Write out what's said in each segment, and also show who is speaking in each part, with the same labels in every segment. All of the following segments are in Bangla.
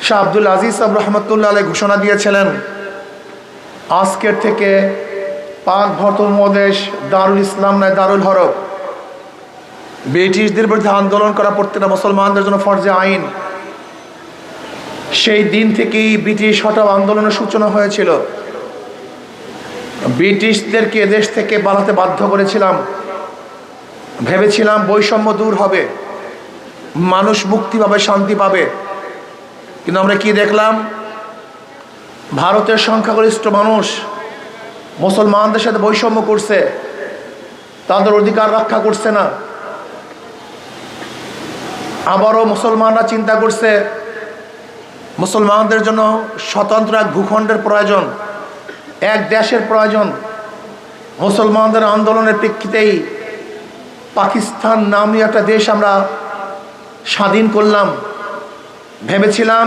Speaker 1: শাহ আব্দুল আজিজ সাহেব রহমতুল্লাহ আলাইহি ঘোষণা দিয়েছিলেন, আজকের থেকে পাক ভারত উপমহাদেশ দারুল ইসলাম নয় দারুল হরব। ব্রিটিশদের বিরুদ্ধে আন্দোলন করা প্রত্যেকটা মুসলমানদের জন্য ফরজে আইন। সেই দিন থেকেই ব্রিটিশ হটাও আন্দোলনের সূচনা হয়েছিল। ব্রিটিশদেরকে দেশ থেকে পালাতে বাধ্য করেছিলাম, ভেবেছিলাম বৈষম্য দূর হবে, মানুষ মুক্তি পাবে, শান্তি পাবে। কিন্তু আমরা কি দেখলাম? ভারতের সংখ্যাগরিষ্ঠ মানুষ মুসলমানদের সাথে বৈষম্য করছে, তাদের অধিকার রক্ষা করছে না। আবারও মুসলমানরা চিন্তা করছে মুসলমানদের জন্য স্বতন্ত্র এক ভূখণ্ডের প্রয়োজন, এক দেশের প্রয়োজন। মুসলমানদের আন্দোলনের প্রেক্ষিতেই পাকিস্তান নামী একটা দেশ আমরা স্বাধীন করলাম। ভেবেছিলাম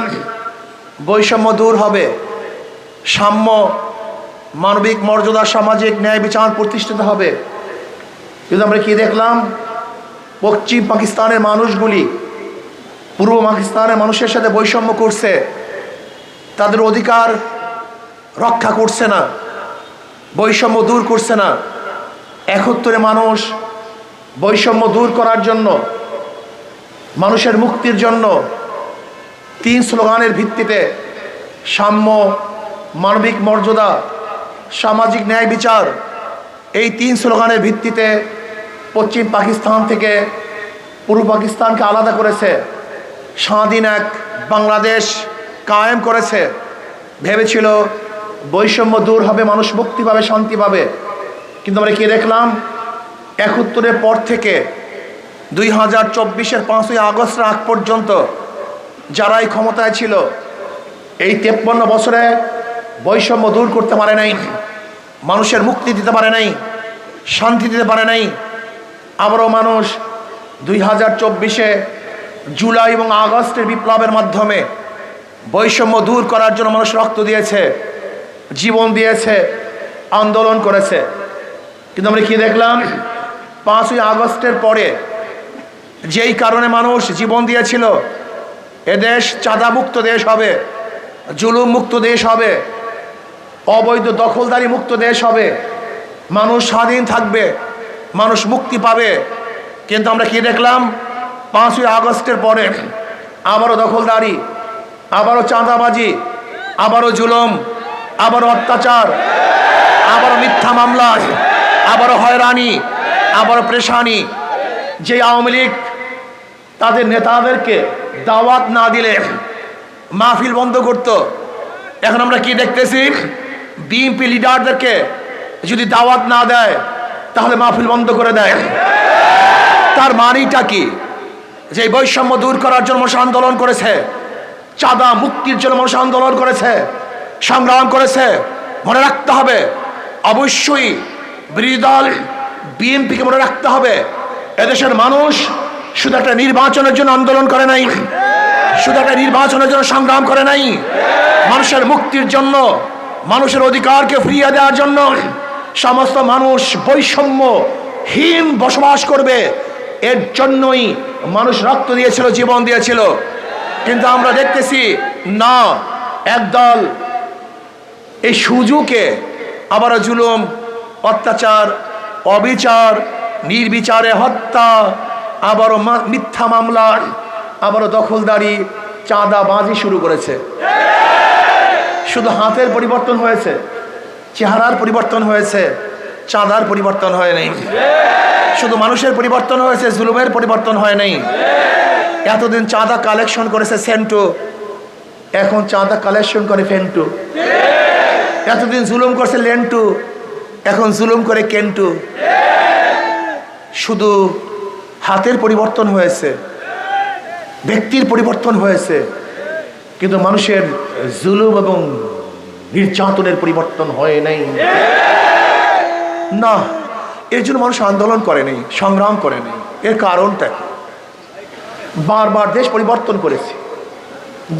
Speaker 1: বৈষম্য দূর হবে, সাম্য, মানবিক মর্যাদা, সামাজিক ন্যায় বিচার প্রতিষ্ঠিত হবে। কিন্তু আমরা কি দেখলাম? পশ্চিম পাকিস্তানের মানুষগুলি পূর্ব পাকিস্তানের মানুষের সাথে বৈষম্য করছে, তাদের অধিকার রক্ষা করছে না, বৈষম্য দূর করছে না। ৭১ মানুষ বৈষম্য দূর করার জন্য, মানুষের মুক্তির জন্য ৩ স্লোগানের ভিত্তিতে সাম্য, মানবিক মর্যাদা, সামাজিক ন্যায় বিচার, এই ৩ স্লোগানের ভিত্তিতে পশ্চিম পাকিস্তান থেকে পূর্ব পাকিস্তানকে আলাদা করেছে, স্বাধীন এক বাংলাদেশ কায়েম করেছে। ভেবেছিল বৈষম্য দূর হবে, মানুষ মুক্তি পাবে, শান্তি পাবে। কিন্তু আমরা কি দেখলাম? ৭১-এর পর থেকে ২০২৪-এর ৫ই আগস্টের আগ পর্যন্ত যারাই ক্ষমতায় ছিল, এই ৫৩ বছরে বৈষম্য দূর করতে পারে নাই, মানুষের মুক্তি দিতে পারে নাই, শান্তি দিতে পারে নাই। আবারও মানুষ ২০২৪-এ জুলাই এবং আগস্টের বিপ্লবের মাধ্যমে বৈষম্য দূর করার জন্য মানুষ রক্ত দিয়েছে, জীবন দিয়েছে, আন্দোলন করেছে। কিন্তু আমরা কি দেখলাম? ৫ই আগস্টের পরে যেই কারণে মানুষ জীবন দিয়েছিল, এদেশ চাঁদামুক্ত দেশ হবে, জুলুম মুক্ত দেশ হবে, অবৈধ দখলদারি মুক্ত দেশ হবে, মানুষ স্বাধীন থাকবে, মানুষ মুক্তি পাবে। কিন্তু আমরা কি দেখলাম? ৫ই আগস্টের পরে আবারও দখলদারি, আবারও চাঁদাবাজি, আবারও জুলুম, আবারও অত্যাচার, আবারও মিথ্যা মামলা, আবারও হয়রানি, আবারও পেরেশানি। যে আওয়ামী লীগ তাদের নেতাদেরকে দাওয়াত না দিলে মাহফিল বন্ধ করত, এখন আমরা কি দেখতেছি? বিএনপি লিডারদেরকে যদি দাওয়াত না দেয় তাহলে মাহফিল বন্ধ করে দেয়। তার মানেটা কি? যে বৈষম্য দূর করার জন্য মানুষ আন্দোলন করেছে, চাঁদা মুক্তির জন্য মানুষ আন্দোলন করেছে, সংগ্রাম করেছে। মনে রাখতে হবে, অবশ্যই বিরোধী দল বিএনপিকে মনে রাখতে হবে, এদেশের মানুষ শুধু একটা নির্বাচনের জন্য আন্দোলন করে নাই, শুধু একটা নির্বাচনের জন্য সংগ্রাম করে নাই, মানুষের মুক্তির জন্য, মানুষের অধিকারকে ফিরিয়ে দেওয়ার জন্য। সমস্ত মানুষ বৈষম্যহীন বসবাস করবে, এর জন্যই মানুষ রক্ত দিয়েছিল, জীবন দিয়েছিল। কিন্তু আমরা দেখতেছি না, একদল এই সুযোগে আবারও জুলুম, অত্যাচার, অবিচার, নির্বিচারে হত্যা, আবারও মিথ্যা মামলা, আবারও দখলদারি, চাঁদাবাজি শুরু করেছে। শুধু হাতের পরিবর্তন হয়েছে, চেহারার পরিবর্তন হয়েছে, চাঁদার পরিবর্তন হয় নাই। শুধু মানুষের পরিবর্তন হয়েছে, জুলুমের পরিবর্তন হয় নাই। এতদিন চাঁদা কালেকশন করেছে সেন্টু, এখন চাঁদা কালেকশন করে ফেন্টু। এতদিন জুলুম করছে লেন্টু, এখন জুলুম করে কেন্টু। শুধু হাতের পরিবর্তন হয়েছে, ব্যক্তির পরিবর্তন হয়েছে, কিন্তু মানুষের জুলুম এবং নির্যাতনের পরিবর্তন হয় নাই। না, এর জন্য মানুষ আন্দোলন করে নাই, সংগ্রাম করে নাই। এর কারণটা কি? বারবার দেশ পরিবর্তন করেছি,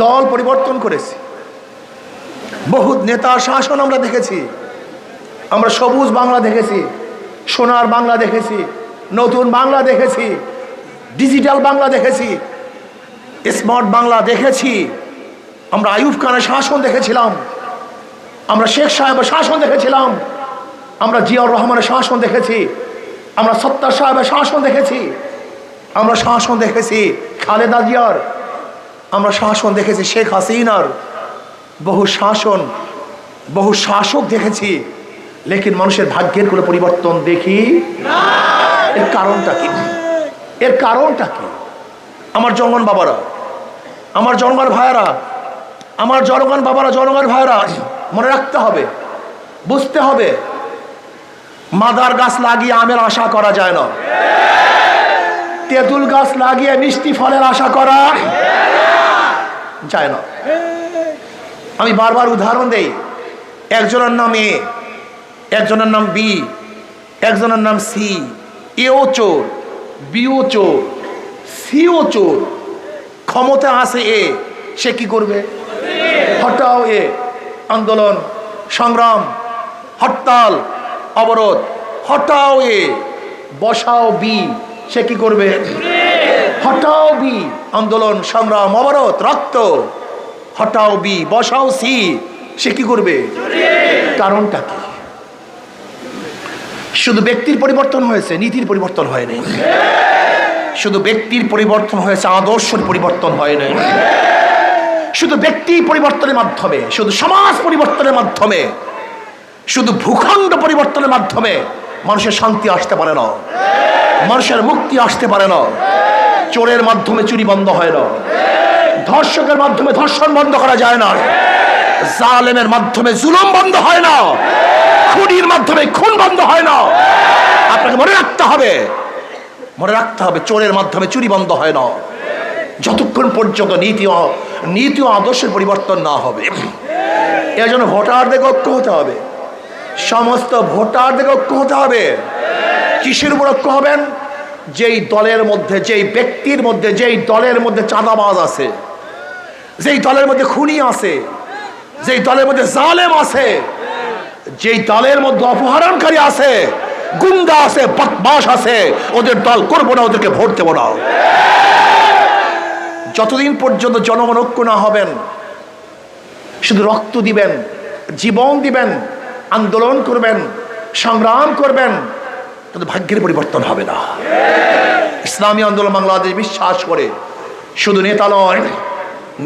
Speaker 1: দল পরিবর্তন করেছি, বহুত নেতা শাসন আমরা দেখেছি। আমরা সবুজ বাংলা দেখেছি, সোনার বাংলা দেখেছি, নতুন বাংলা দেখেছি, ডিজিটাল বাংলা দেখেছি, স্মার্ট বাংলা দেখেছি। আমরা আইয়ুব খানের শাসন দেখেছিলাম, আমরা শেখ সাহেবের শাসন দেখেছিলাম, আমরা জিয়াউর রহমানের শাসন দেখেছি, আমরা সত্তার সাহেবের শাসন দেখেছি, আমরা শাসন দেখেছি খালেদা জিয়ার, আমরা শাসন দেখেছি শেখ হাসিনার, বহু শাসন বহু শাসক দেখেছি, লেকিন মানুষের ভাগ্যের কোনো পরিবর্তন দেখি না। এর কারণটা কি? এর কারণটা কি? আমার জনগণ বাবারা, আমার জনগণ ভাইয়েরা, আমার জনগণ বাবারা, জনগণ ভাইয়েরা, মনে রাখতে হবে, বুঝতে হবে, মাদার গাছ লাগিয়ে আমের আশা করা যায় না, তেঁতুল গাছ লাগিয়ে মিষ্টি ফলের আশা করা যায় না। আমি বারবার উদাহরণ দেই, একজনের নাম এ, একজনের নাম বি, একজনের নাম সি। এও চোর, বিও চোর, সিও চোর, ক্ষমতা আছে এ, সে কি করবে? হটাও এ, আন্দোলন সংগ্রাম হরতাল অবরোধ, হটাও এ, বসাও বি, সে কি করবে? হটাও বি, আন্দোলন সংগ্রাম অবরোধ রক্ত, হটাও বি, বসাও সি, সে কি করবে? কারণটা কি? শুধু ব্যক্তির পরিবর্তন হয়েছে, নীতির পরিবর্তন হয়নি। শুধু ব্যক্তির পরিবর্তন হয়েছে, আদর্শের পরিবর্তন হয়নি। শুধু ব্যক্তি পরিবর্তনের মাধ্যমে, শুধু সমাজ পরিবর্তনের মাধ্যমে, শুধু ভূখণ্ড পরিবর্তনের মাধ্যমে মানুষের শান্তি আসতে পারে না, মানুষের মুক্তি আসতে পারে না। চোরের মাধ্যমে চুরি বন্ধ হয় না, ধর্ষকের মাধ্যমে ধর্ষণ বন্ধ করা যায় না, জালেমের মাধ্যমে জুলুম বন্ধ হয় না, খুনির মাধ্যমে খুন বন্ধ হয় না। আপনাকে মনে রাখতে হবে, মনে রাখতে হবে, চোরের মাধ্যমে চুরি বন্ধ হয় না, যতক্ষণ পর্যন্ত নীতি ও আদর্শের পরিবর্তন না হবে। এর জন্য ভোটারদের ঐক্য হতে হবে, সমস্ত ভোটারদের ঐক্য হতে হবে। কিসের উপর ঐক্য হবেন? যেই দলের মধ্যে, যেই ব্যক্তির মধ্যে, যেই দলের মধ্যে চাঁদাবাজ আছে, যেই দলের মধ্যে খুনি আছে, যেই দলের মধ্যে জালেম আছে, যেই দলের মধ্যে অপহরণকারী আছে, গুন্ডা আছে, বদমাশ আছে, ওদের দল করবো না, ওদেরকে ভোট দেবো না। যতদিন পর্যন্ত জনগণ ঐক্য না হবেন, শুধু রক্ত দিবেন, জীবন দিবেন, আন্দোলন করবেন, সংগ্রাম করবেন, তাদের ভাগ্যের পরিবর্তন হবে না। ইসলামী আন্দোলন বাংলাদেশ বিশ্বাস করে শুধু নেতা নয়,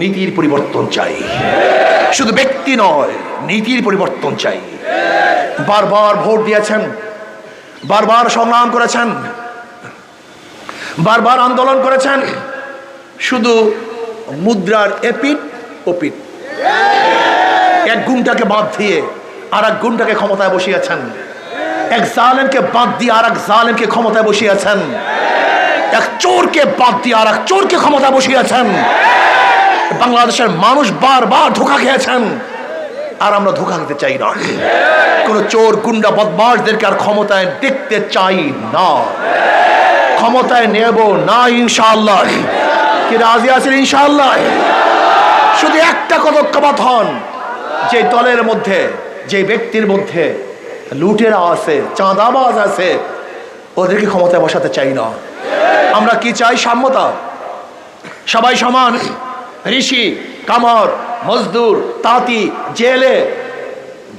Speaker 1: নীতির পরিবর্তন চাই। শুধু ব্যক্তি নয়, নীতির পরিবর্তন চাই। বারবার ভোট দিয়েছেন, বারবার সংগ্রাম করেছেন, বারবার আন্দোলন করেছেন, শুধু মুদ্রার এপিট ওপিট, এক গুণটাকে বাদ দিয়ে আর এক গুণটাকে ক্ষমতায় বসিয়েছেন, এক জালেমকে বাদ দিয়ে আর এক জালেমকে ক্ষমতায় বসিয়েছেন, এক চোরকে বাদ দিয়ে আর এক চোরকে ক্ষমতায় বসিয়েছেন। বাংলাদেশের মানুষ বারবার ধোঁকা খেয়েছেন, আর আমরা ধোঁকা খেতে চাই না। কোন চোর গুন্ডা বদমাশদেরকে আর ক্ষমতায় দেখতে চাই না, ক্ষমতায় নেব না ইনশাআল্লাহ। কি রাজি আছেন ইনশাআল্লাহ? শুধু একটা পদক্ষেপ হন, যে দলের মধ্যে, যে ব্যক্তির মধ্যে লুটেরা আছে, চাঁদাবাজ আছে, ওদেরকে ক্ষমতায় বসাতে চাই না। আমরা কি চাই? সাম্যতা, সবাই সমান, ঋষি কামর মজদুর তাঁতি জেলে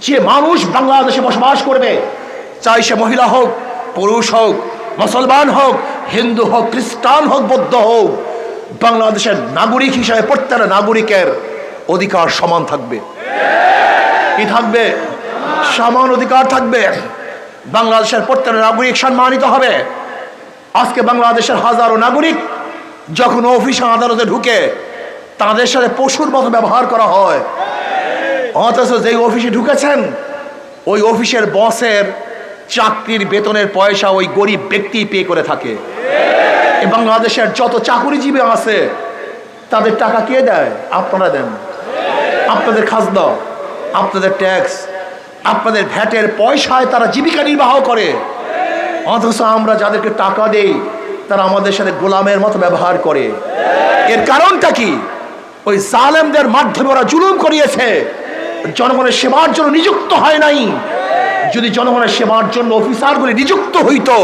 Speaker 1: যে মানুষ বাংলাদেশে বসবাস করবে, চাই সে মহিলা হোক, পুরুষ হোক, মুসলমান হোক, হিন্দু হোক, খ্রিস্টান হোক, বৌদ্ধ হোক, বাংলাদেশের নাগরিক হিসেবে প্রত্যেকটা নাগরিকের অধিকার সমান থাকবে। কি থাকবে? সমান অধিকার থাকবে। বাংলাদেশের প্রত্যেকটা নাগরিক সম্মানিত হবে। আজকে বাংলাদেশের হাজারো নাগরিক যখন অফিস আদালতে ঢুকে, তাদের সাথে পশুর মতো ব্যবহার করা হয়, অথচ যেই অফিসে ঢুকেছেন ওই অফিসের বসের চাকরির বেতনের পয়সা ওই গরিব ব্যক্তি পে করে থাকে। বাংলাদেশের যত চাকুরিজীবী আছে তাদের টাকা কে দেয়? আপনারা দেন। আপনাদের খাজনা, আপনাদের ট্যাক্স, আপনাদের ভ্যাটের পয়সায় তারা জীবিকা নির্বাহ করে। অথচ আমরা যাদেরকে টাকা দেই তারা আমাদের সাথে গোলামের মতো ব্যবহার করে। এর কারণটা কি? ওই জালেমদের মাধ্যমে ওরা জুলুম করিয়েছে, জনগণের সেবার জন্য নিযুক্ত হয় নাই। যদি জনগণের সেবার জন্য অফিসারগুলি নিযুক্ত হইতো,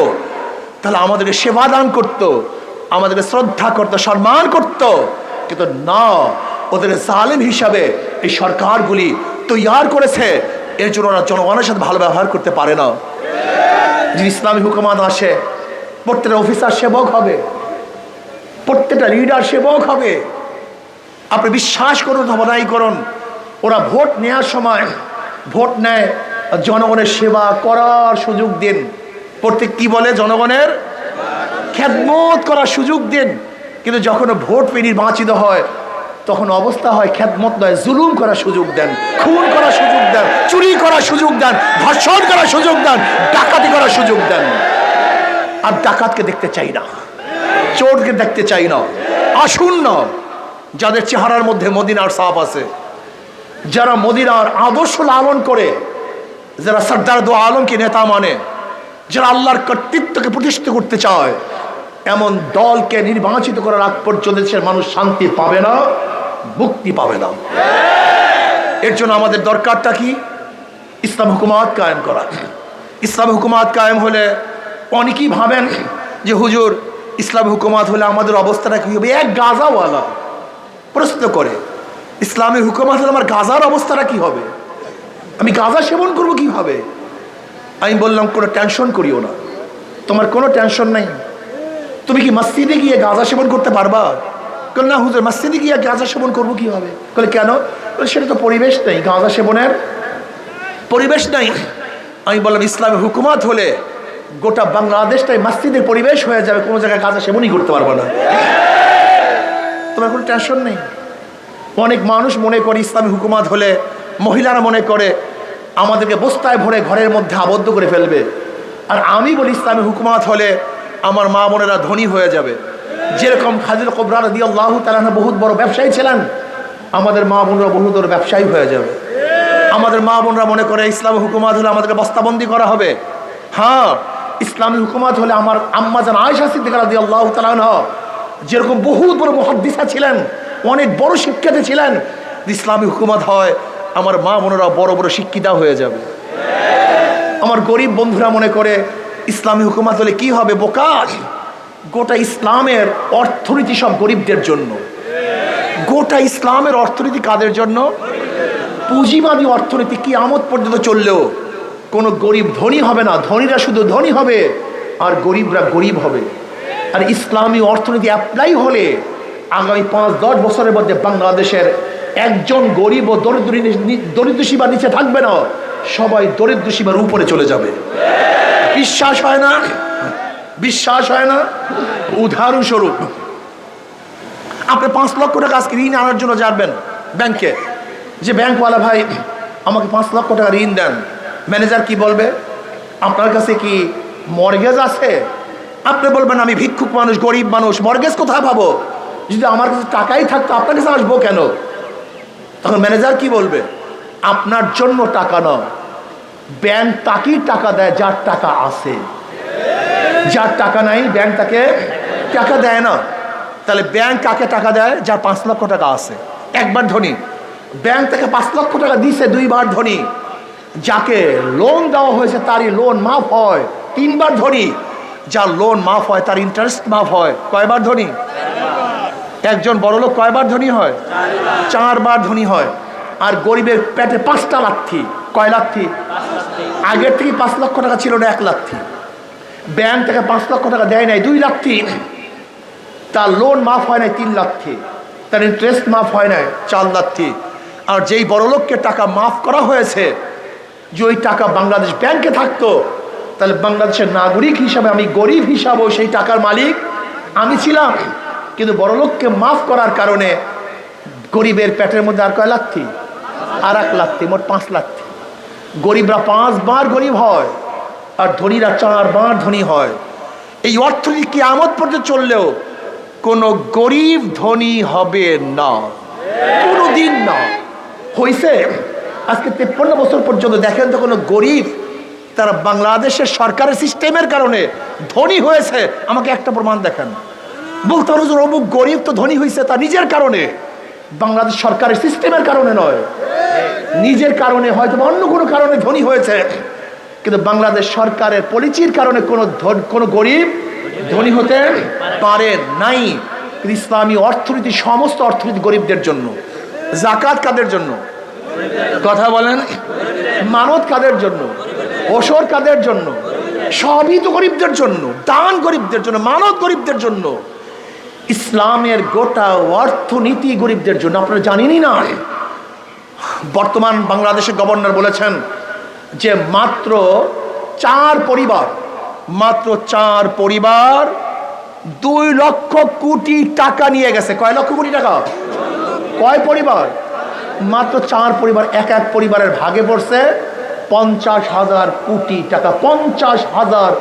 Speaker 1: তাহলে আমাদেরকে সেবা দান করতো, আমাদেরকে শ্রদ্ধা করতো, সম্মান করতো। কিন্তু না, ওদের জালেম হিসাবে এই সরকারগুলি তৈয়ার করেছে। এর জন্য ওরা জনগণের সাথে ভালো ব্যবহার করতে পারে না। যদি ইসলামী হুকুমাত আসে, প্রত্যেকটা অফিসার সেবক হবে, প্রত্যেকটা লিডার সেবক হবে। আপনি বিশ্বাস করুন অথবা নাই করুন, ওরা ভোট নেওয়ার সময় ভোট নেয় জনগণের সেবা করার সুযোগ দিন। প্রত্যেক কি বলে, জনগণের খেদমত করার সুযোগ দিন। কিন্তু যখন ভোট পেয়ে নির্বাচিত হয় তখন অবস্থা হয় খেদমত নয়, জুলুম করার সুযোগ দেন, খুন করার সুযোগ দেন, চুরি করার সুযোগ দেন, ধর্ষণ করার সুযোগ দেন, ডাকাতি করার সুযোগ দেন। আর ডাকাতকে দেখতে চাই না, চোরকে দেখতে চাই না। আসুন না, যাদের চেহারার মধ্যে মদিনার ছাপ আছে, যারা মদিনার আদর্শ লালন করে, যারা সরদার দো আলমকে নেতা মানে, যারা আল্লাহর কর্তৃত্বকে প্রতিষ্ঠিত করতে চায়, এমন দলকে নির্বাচিত করার আগ পর্যন্ত দেশের মানুষ শান্তি পাবে না, মুক্তি পাবে না। এর জন্য আমাদের দরকারটা কি? ইসলাম হুকুমাত কায়েম করা। ইসলাম হুকুমাত কায়েম হলে অনেকেই ভাবেন যে হুজুর ইসলাম হুকুমাত হলে আমাদের অবস্থাটা কি হবে। এক গাজাওয়ালা প্রশ্ন করে, ইসলামী হুকুমাত হলে আমার গাজার অবস্থাটা কি হবে, আমি গাজা সেবন করবো কিভাবে? আমি বললাম কোনো টেনশন করিও না, তোমার কোনো টেনশন নাই। তুমি কি মসজিদে গিয়ে গাঁজা সেবন করতে পারবা? বল না হুজুর, মসজিদে গিয়ে গাঁজা সেবন করবো কিভাবে? বলে কেন? বলে সেটা তো পরিবেশ নেই, গাঁজা সেবনের পরিবেশ নাই। আমি বললাম ইসলামী হুকুমাত হলে গোটা বাংলাদেশটাই মসজিদের পরিবেশ হয়ে যাবে, কোনো জায়গায় গাঁজা সেবনই করতে পারবো না, তোমার কোনো টেনশন নেই। অনেক মানুষ মনে করে ইসলামী হুকুমাত হলে, মহিলারা মনে করে আমাদেরকে বস্তায় ভরে ঘরের মধ্যে আবদ্ধ করে ফেলবে। আর আমি বলি ইসলামী হুকুমাত হলে আমার মা বোনেরা ধনী হয়ে যাবে। যেরকম খাদিজা কুবরা রাদিয়াল্লাহু তাআলা বহুত বড় ব্যবসায়ী ছিলেন, আমাদের মা বোনরা বহুত বড় ব্যবসায়ী হয়ে যাবে। আমাদের মা বোনরা মনে করে ইসলামী হুকুমাত হলে আমাদেরকে বস্তাবন্দি করা হবে। হ্যাঁ, ইসলামী হুকুমাত হলে আমার আম্মা জান আয়েশা সিদ্দিকা রাদিয়াল্লাহু তাআলা আনহা যেরকম বহুত বড় মুহাদ্দিসা ছিলেন, অনেক বড় শিক্ষিতা ছিলেন, ইসলামী হুকুমাত হয় আমার মা বোনেরা বড় বড় শিক্ষিতা হয়ে যাবে। আমার গরিব বন্ধুরা মনে করে ইসলামী হুকুমাত হলে কি হবে, বোকা। গোটা ইসলামের অর্থনীতি সব গরিবদের জন্য। গোটা ইসলামের অর্থনীতি কাদের জন্য? পুঁজিবাদী অর্থনীতি কিয়ামত পর্যন্ত চললেও কোনো গরিব ধনী হবে না, ধনীরা শুধু ধনী হবে আর গরিবরা গরিব হবে। আর ইসলামী অর্থনীতি অ্যাপ্লাই হলে আগামী 5-10 বছরের মধ্যে বাংলাদেশের একজন গরিব ও দরিদ্র সীমার নিচে থাকবে না, সবাই দরিদ্র সীমার উপরে চলে যাবে। বিশ্বাস হয় না? বিশ্বাস হয় না? উদাহরণস্বরূপ, আপনি 5 লক্ষ টাকা আজকে ঋণ আনার জন্য যাবেন ব্যাংকে, যে ব্যাংকওয়ালা ভাই আমাকে 5 লক্ষ টাকা ঋণ দেন। ম্যানেজার কি বলবে? আপনার কাছে কি মর্গেজ আছে? আপনি বলবেন আমি ভিক্ষুক মানুষ, গরিব মানুষ, মর্গেজ কোথায় পাবো? যদি আমার কাছে টাকাই থাকতো আপনার কাছে আসবো কেন? তখন ম্যানেজার কি বলবে? আপনার জন্য টাকা নয়, ব্যাংক তাকেই টাকা দেয় যার টাকা আছে, যার টাকা নাই ব্যাংক তাকে টাকা দেয় না। তাহলে ব্যাংক কাকে টাকা দেয়? যার 5 লক্ষ টাকা আছে, একবার ধনী। ব্যাংক থেকে 5 লক্ষ টাকা দিছে, 2 বার ধনী। যাকে লোন দেওয়া হয়েছে তারই লোন মাফ হয়, 3 বার ধনী। যার লোন মাফ হয় তার ইন্টারেস্ট মাফ হয়, কয়বার ধনী? একজন বড় লোক কয়বার ধনী হয়? 4 বার ধনী হয়। আর গরিবের পেটে 5টা লাথি। কয় লাথি? আগের থেকে 5 লক্ষ টাকা ছিল না, 1 লাথি। ব্যাংক থেকে 5 লক্ষ টাকা দেয় নাই, 2 লাথি। তার লোন মাফ হয় নাই, 3 লাথি। তার ইন্টারেস্ট মাফ হয় নাই, 4 লাথি। আর যেই বড় লোককে টাকা মাফ করা হয়েছে, যে ওই টাকা বাংলাদেশ ব্যাংকে থাকতো, তাহলে বাংলাদেশের নাগরিক হিসাবে আমি গরিব হিসাবেও সেই টাকার মালিক আমি ছিলাম। কিন্তু বড় লোককে মাফ করার কারণে গরিবের পেটের মধ্যে আর কয় লাথি? আর 1 লাথি, মোট 5 লাথি। গরিবরা 5 বার গরিব হয় আর ধনীরা 4 বার ধনী হয়। এই অর্থনীতি কিয়ামত পর্যন্ত চললেও কোনো গরিব ধনী হবে না, কোনোদিন না। হয়েছে আজকে 53 বছর পর্যন্ত দেখেন তো কোনো গরিব তারা বাংলাদেশের সরকারের সিস্টেমের কারণে ধনী হয়েছে? আমাকে একটা প্রমাণ দেখেন। বলতে পারো যে অমুক গরিব তো ধনী হয়েছে তার নিজের কারণে, বাংলাদেশ সরকারের সিস্টেমের কারণে নয়, নিজের কারণে, হয়তো অন্য কোনো কারণে ধনী হয়েছে। কিন্তু বাংলাদেশ সরকারের পলিচির কারণে কোনো গরিব ধনী হতে পারে নাই। ইসলামী অর্থনীতি, সমস্ত অর্থনীতি গরিবদের জন্য। জাকাত কাদের জন্য? কথা বলেন। মানত কাদের জন্য? ওসর কাদের জন্য? সবই তো গরিবদের জন্য। দান গরিবদের জন্য, মানত গরিবদের জন্য। ইসলামের গোটা অর্থনীতি গরিবদের জন্য। আপনারা জানেনই না, বর্তমান বাংলাদেশের গভর্নর বলেছেন যে মাত্র 4 পরিবার 2 লক্ষ কোটি টাকা নিয়ে গেছে। কয় লক্ষ কোটি টাকা? কয় পরিবার? মাত্র 4 পরিবার। এক পরিবারের ভাগে পড়ছে 50,000 কোটি টাকা। 50,000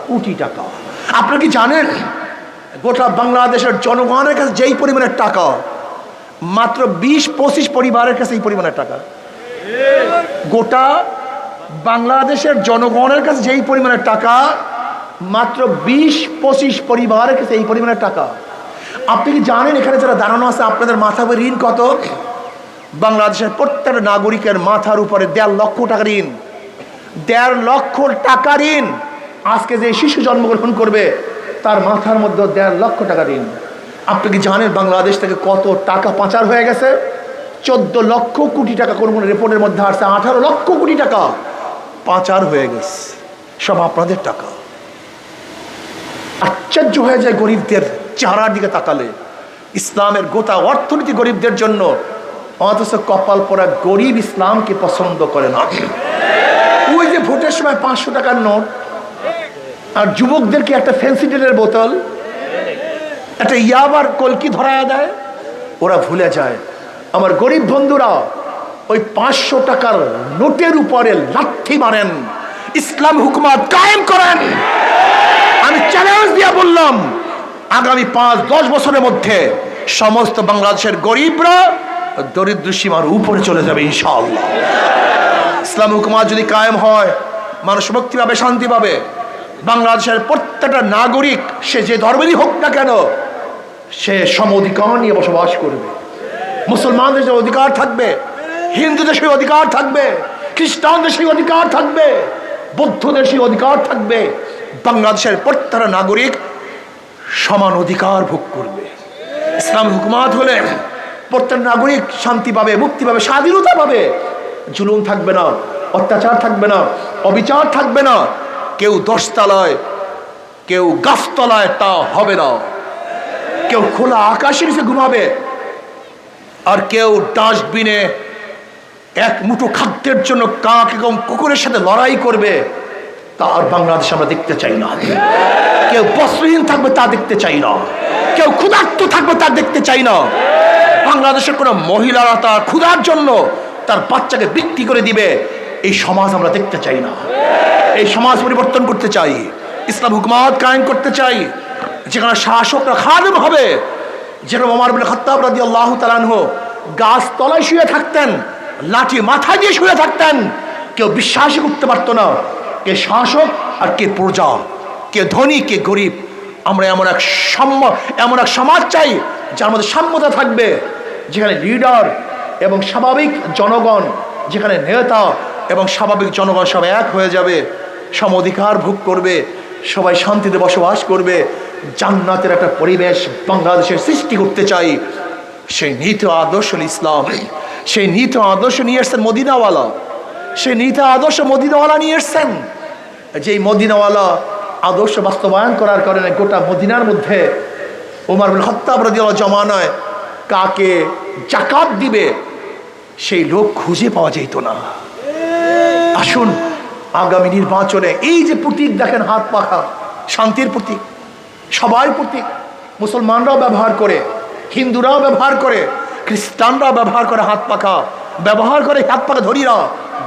Speaker 1: কোটি টাকা। আপনারা কি জানেন গোটা বাংলাদেশের জনগণের কাছে যেই পরিমাণের টাকা, মাত্র 20-25 পরিবারের কাছে এই পরিমাণের টাকা। গোটা বাংলাদেশের জনগণের কাছে যেই পরিমাণের টাকা, মাত্র 20-25 পরিবারের কাছে এই পরিমাণের টাকা। আপনি কি জানেন এখানে যারা দাঁড়ানো আছে আপনাদের মাথার উপরে ঋণ কত? বাংলাদেশের প্রত্যেকটা নাগরিকের মাথার উপরে 1.5 লক্ষ টাকা ঋণ। 1.5 লক্ষ টাকা ঋণ। আজকে যে শিশু জন্মগ্রহণ করবে তার মাথার মধ্যে 1.5 লক্ষ টাকা ঋণ। আপনি কি জানেন বাংলাদেশ থেকে কত টাকা পাচার হয়ে গেছে? 14 লক্ষ কোটি টাকা। কোন কোন রিপোর্টের মধ্যে আসছে 18 লক্ষ কোটি টাকা পাচার হয়ে গেছে। সব আপনাদের টাকা। আশ্চর্য হয়ে যায় গরিবদের চেহারার দিকে তাকালে। ইসলামের গোটা অর্থনীতি গরিবদের জন্য, অথচ কপাল পরা গরিব ইসলামকে পছন্দ করে না। ওই যে ভোটের সময় 500 টাকার নোট, আর যুবকদেরকে একটা ফেন্সিডিলের বোতল, একটা ইয়াবার কলকি ধরায় দেয়, ওরা ভুলে যায়। আমার গরিব বন্ধুরা ওই 500 টাকার নোটের উপরে লাথি মারেন, ইসলাম হুকুমত কায়েম করেন। আমি চ্যালেঞ্জ দিয়ে বললাম, আগামী 5-10 বছরের মধ্যে সমস্ত বাংলাদেশের গরিবরা দরিদ্র সীমার উপরে চলে যাবে ইনশাআল্লাহ। ইসলাম হুকুমত যদি কায়েম হয়, মানুষ মুক্তি পাবে, শান্তি পাবে। বাংলাদেশের প্রত্যেকটা নাগরিক, সে যে ধর্মেরই হোক না কেন, সে সম অধিকার নিয়ে বসবাস করবে। মুসলমানদের সেই অধিকার থাকবে, হিন্দুদের সেই অধিকার থাকবে, খ্রিস্টানদের সেই অধিকার থাকবে, বৌদ্ধদের সেই অধিকার থাকবে। বাংলাদেশের প্রত্যেকটা নাগরিক সমান অধিকার ভোগ করবে। ইসলাম হুকুমত হলে প্রত্যেক নাগরিক শান্তি পাবে, মুক্তি পাবে, স্বাধীনতা পাবে। জুলুম থাকবে না, অত্যাচার থাকবে না, অবিচার থাকবে না। কেউ 10 তলায়, কেউ গাছতলায় তা হবে না। কেউ খোলা আকাশের নিচে ঘুমাবে, আর কেউ ডাস্টবিনে এক মুঠো খাদ্যের জন্য কাক এবং কুকুরের সাথে লড়াই করবে। তা আর বাংলাদেশ আমরা দেখতে চাই না। কেউ বস্ত্রহীন থাকবে তা দেখতে চাই না। কেউ ক্ষুধার্ত থাকবে তা দেখতে চাই না। বাংলাদেশের কোনো মহিলারা তার ক্ষুধার জন্য তার বাচ্চাকে বিক্রি করে দিবে, এই সমাজ আমরা দেখতে চাই না। এই সমাজ পরিবর্তন করতে চাই, ইসলাম হুকুমত কায়েম করতে চাই, যেখানে শাসকরা খাদেম হবে। যেরকম ওমর ইবনে খাত্তাব রাদিয়াল্লাহু তাআলা আনহু গাছ তলায় শুয়ে থাকতেন, লাঠি মাথায় দিয়ে শুয়ে থাকতেন। কেউ বিশ্বাসই করতে পারতো না কে শাসক আর কে প্রজা, কে ধনী কে গরিব। আমরা এমন এক সমাজ চাই যার মধ্যে সাম্যতা থাকবে, যেখানে লিডার এবং স্বাভাবিক জনগণ, যেখানে নেতা এবং স্বাভাবিক জনগণ সব এক হয়ে যাবে, সম অধিকার ভোগ করবে, সবাই শান্তিতে বসবাস করবে। জান্নাতের একটা পরিবেশ বাংলাদেশের সৃষ্টি করতে চাই। সেই নীতি আদর্শ ইসলাম, সেই নীতি আদর্শ নিয়ে এসছেন মদিনাওয়ালা। সেই নীতি আদর্শ মদিনাওয়ালা নিয়ে এসছেন। যেই মদিনাওয়ালা আদর্শ বাস্তবায়ন করার কারণে গোটা মদিনার মধ্যে ওমর ইবনে খাত্তাব রাদিয়াল্লাহু জমানায় কাকে যাকাত দিবে সেই লোক খুঁজে পাওয়া যেত না। আসুন আগামী নির্বাচনে এই যে প্রতীক দেখেন, হাত পাখা, শান্তির প্রতীক, সবাই প্রতীক। মুসলমানরাও ব্যবহার করে, হিন্দুরাও ব্যবহার করে, খ্রিস্টানরাও ব্যবহার করে, হাত পাখা ব্যবহার করে। হাত পাখা ধরিরা,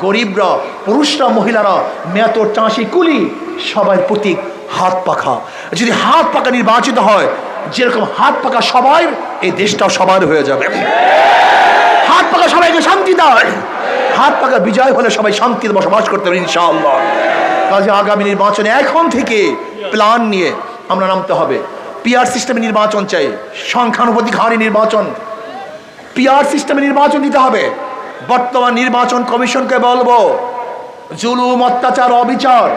Speaker 1: গরিবরা, পুরুষরা, মহিলারা, মেয়াতর, চাষি, কুলি, সবাই প্রতীক হাত পাখা। যদি হাত পাখা নির্বাচিত হয়, যেরকম হাত পাখা সবাই, এই দেশটাও সবার হয়ে যাবে। হাত পাখা সবাইকে শান্তি দেয়। হাত পাখা বিজয় হলে সবাই শান্তিতে বসবাস করতে হবে ইনশাআল্লাহ। কাজে আগামী নির্বাচনে এখন থেকে প্ল্যান নিয়ে আমরা নামতে হবে। পিআর সিস্টেমে নির্বাচন চাই, সংখ্যানুপাতিক হারে নির্বাচন, পিআর সিস্টেমে নির্বাচন দিতে হবে। বর্তমান নির্বাচন কমিশনকে বলবো, জুলুম, অত্যাচার, অবিচার,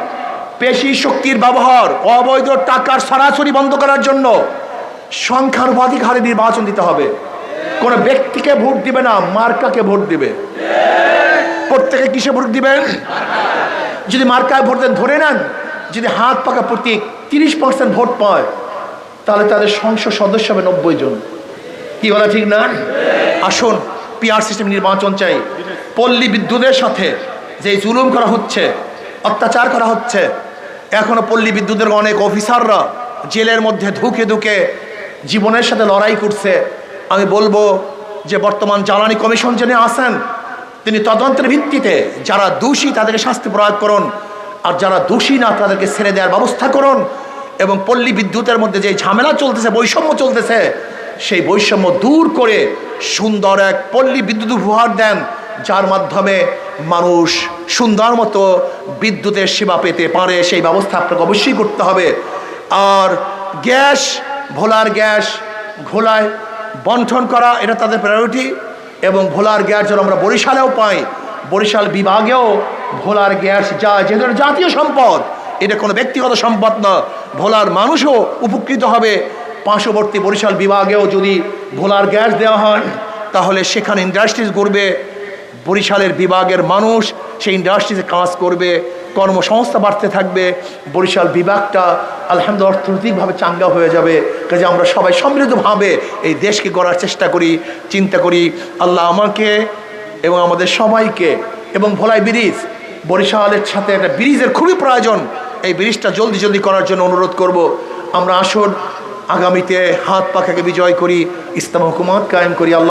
Speaker 1: পেশি শক্তির ব্যবহার, অবৈধ টাকার সরাসরি বন্ধ করার জন্য সংখ্যানুপাতিক হারে নির্বাচন দিতে হবে। কোনো ব্যক্তিকে ভোট দিবে না, মার্কাকে ভোট দিবে। প্রত্যেকে কিসে ভোট দিবেন? যদি মার্কায় ভোট দেন, ধরে নেন যদি হাত পাকা প্রতীক 30% ভোট পায়, তাহলে তাদের সংসদ সদস্য হবে 90 জন। কি বলা ঠিক না? আসুন, পিআর সিস্টেম নির্বাচন চাই। পল্লী বিদ্যুতের সাথে যে জুলুম করা হচ্ছে, অত্যাচার করা হচ্ছে, এখনো পল্লী বিদ্যুতের অনেক অফিসাররা জেলের মধ্যে ধুকে ধুকে জীবনের সাথে লড়াই করছে। আমি বলবো যে বর্তমান জ্বালানি কমিশন যিনি আছেন, তিনি তদন্তের ভিত্তিতে যারা দোষী তাদেরকে শাস্তি প্রয়োগ করুন, আর যারা দোষী না তাদেরকে ছেড়ে দেওয়ার ব্যবস্থা করুন। এবং পল্লী বিদ্যুতের মধ্যে যে ঝামেলা চলতেছে, বৈষম্য চলতেছে, সেই বৈষম্য দূর করে সুন্দর এক পল্লী বিদ্যুৎ উপহার দেন, যার মাধ্যমে মানুষ সুন্দর মতো বিদ্যুতের সেবা পেতে পারে। সেই ব্যবস্থা আপনাকে অবশ্যই করতে হবে। আর গ্যাস, ভোলার গ্যাস ঘোলায় বন্টন করা, এটা তাদের প্রায়োরিটি। এবং ভোলার গ্যাস যেন আমরা বরিশালেও পাই, বরিশাল বিভাগেও ভোলার গ্যাস যায়, যেহেতু এটা জাতীয় সম্পদ, এটা কোনো ব্যক্তিগত সম্পদ না। ভোলার মানুষও উপকৃত হবে। পার্শ্ববর্তী বরিশাল বিভাগেও যদি ভোলার গ্যাস দেওয়া হয়, তাহলে সেখানে ইন্ডাস্ট্রিজ গড়বে, বরিশালের বিভাগের মানুষ সেই ইন্ডাস্ট্রিজে কাজ করবে, কর্মসংস্থা বাড়তে থাকবে, বরিশাল বিভাগটা আলহামদুলিল্লাহ অর্থনৈতিকভাবে চাঙ্গা হয়ে যাবে। কাজে আমরা সবাই সমৃদ্ধভাবে এই দেশকে গড়ার চেষ্টা করি, চিন্তা করি। আল্লাহ আমাকে এবং আমাদের সবাইকে, এবং ভোলাই ব্রিজ, বরিশালের সাথে একটা ব্রিজের খুবই প্রয়োজন, এই ব্রিজটা জলদি জলদি করার জন্য অনুরোধ করব। আমরা আসুন আগামীতে হাত পাখাকে বিজয় করি, ইসলাম হুকুমত কায়েম করি। আল্লাহ